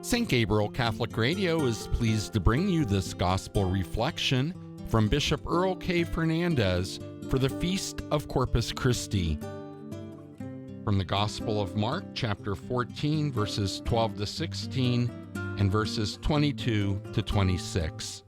St. Gabriel Catholic Radio is pleased to bring you this gospel reflection from Bishop Earl K. Fernandes for the Feast of Corpus Christi. From the Gospel of Mark, chapter 14, verses 12 to 16, and verses 22 to 26.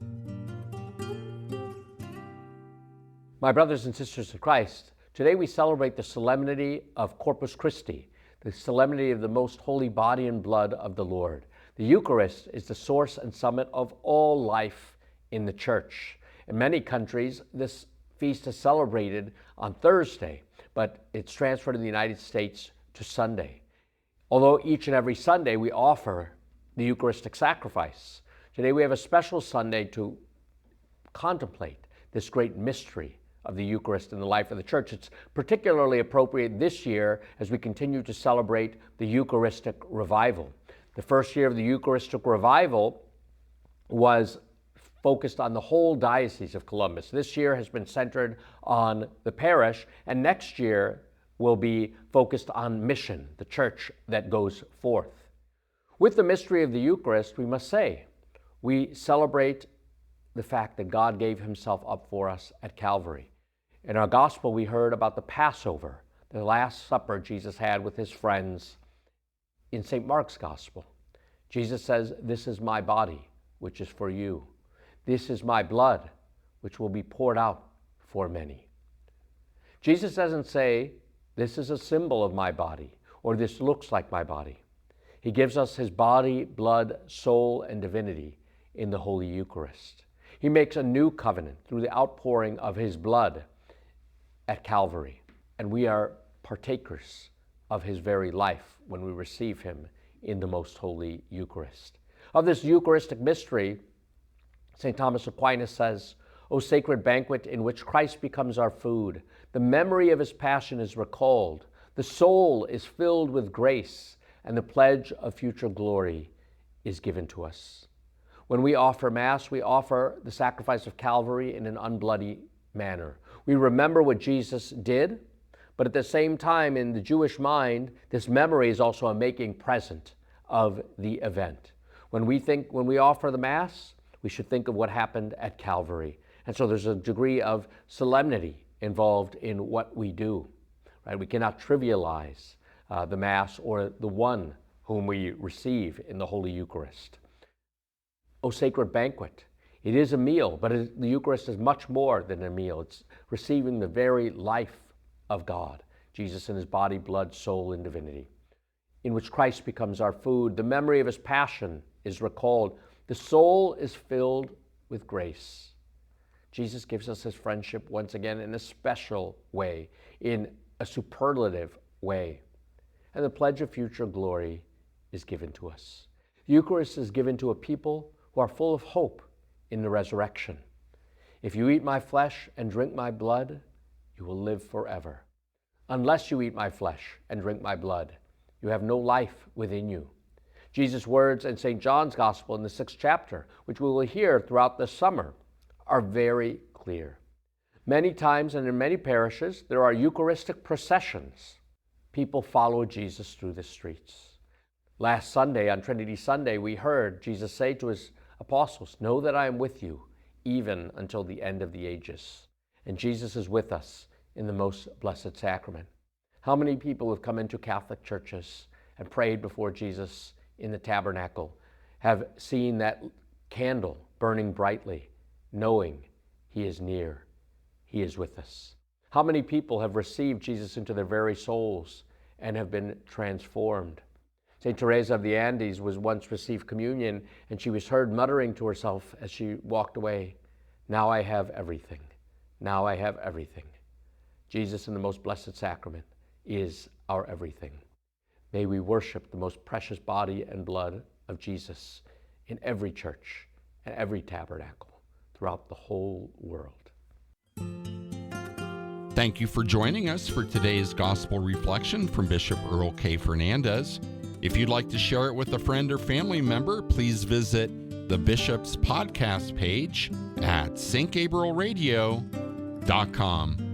My brothers and sisters in Christ, today we celebrate the solemnity of Corpus Christi, the solemnity of the most holy body and blood of the Lord. The Eucharist is the source and summit of all life in the Church. In many countries, this feast is celebrated on Thursday, but it's transferred in the United States to Sunday. Although each and every Sunday we offer the Eucharistic sacrifice, today we have a special Sunday to contemplate this great mystery of the Eucharist in the life of the Church. It's particularly appropriate this year as we continue to celebrate the Eucharistic revival. The first year of the Eucharistic revival was focused on the whole Diocese of Columbus. This year has been centered on the parish, and next year will be focused on mission, the Church that goes forth. With the mystery of the Eucharist, we must say, we celebrate the fact that God gave himself up for us at Calvary. In our gospel, we heard about the Passover, the Last Supper Jesus had with his friends. In St. Mark's gospel, Jesus says, "This is my body, which is for you. This is my blood, which will be poured out for many." Jesus doesn't say, "This is a symbol of my body," or "This looks like my body." He gives us his body, blood, soul, and divinity in the Holy Eucharist. He makes a new covenant through the outpouring of his blood at Calvary, and we are partakers of his very life when we receive him in the most holy Eucharist. Of this Eucharistic mystery, St. Thomas Aquinas says, "O sacred banquet in which Christ becomes our food, the memory of his passion is recalled, the soul is filled with grace, and the pledge of future glory is given to us." When we offer Mass, we offer the sacrifice of Calvary in an unbloody manner. We remember what Jesus did, but at the same time, in the Jewish mind, this memory is also a making present of the event. When we offer the Mass, we should think of what happened at Calvary. And so there's a degree of solemnity involved in what we do. Right? We cannot trivialize the Mass or the one whom we receive in the Holy Eucharist. O sacred banquet. It is a meal, but the Eucharist is much more than a meal. It's receiving the very life of God, Jesus in his body, blood, soul, and divinity, in which Christ becomes our food. The memory of his passion is recalled. The soul is filled with grace. Jesus gives us his friendship once again in a special way, in a superlative way. And the pledge of future glory is given to us. The Eucharist is given to a people who are full of hope in the resurrection. If you eat my flesh and drink my blood, you will live forever. Unless you eat my flesh and drink my blood, you have no life within you. Jesus' words in St. John's Gospel in the 6th chapter, which we will hear throughout the summer, are very clear. Many times and in many parishes, there are Eucharistic processions. People follow Jesus through the streets. Last Sunday, on Trinity Sunday, we heard Jesus say to his apostles, "Know that I am with you, even until the end of the ages." And Jesus is with us in the most blessed sacrament. How many people have come into Catholic churches and prayed before Jesus in the tabernacle, have seen that candle burning brightly, knowing he is near, he is with us? How many people have received Jesus into their very souls and have been transformed? St. Teresa of the Andes was once received communion, and she was heard muttering to herself as she walked away, "Now I have everything. Now I have everything." Jesus in the most blessed sacrament is our everything. May we worship the most precious body and blood of Jesus in every church and every tabernacle throughout the whole world. Thank you for joining us for today's Gospel Reflection from Bishop Earl K. Fernandes. If you'd like to share it with a friend or family member, please visit the Bishop's podcast page at stgabrielradio.com.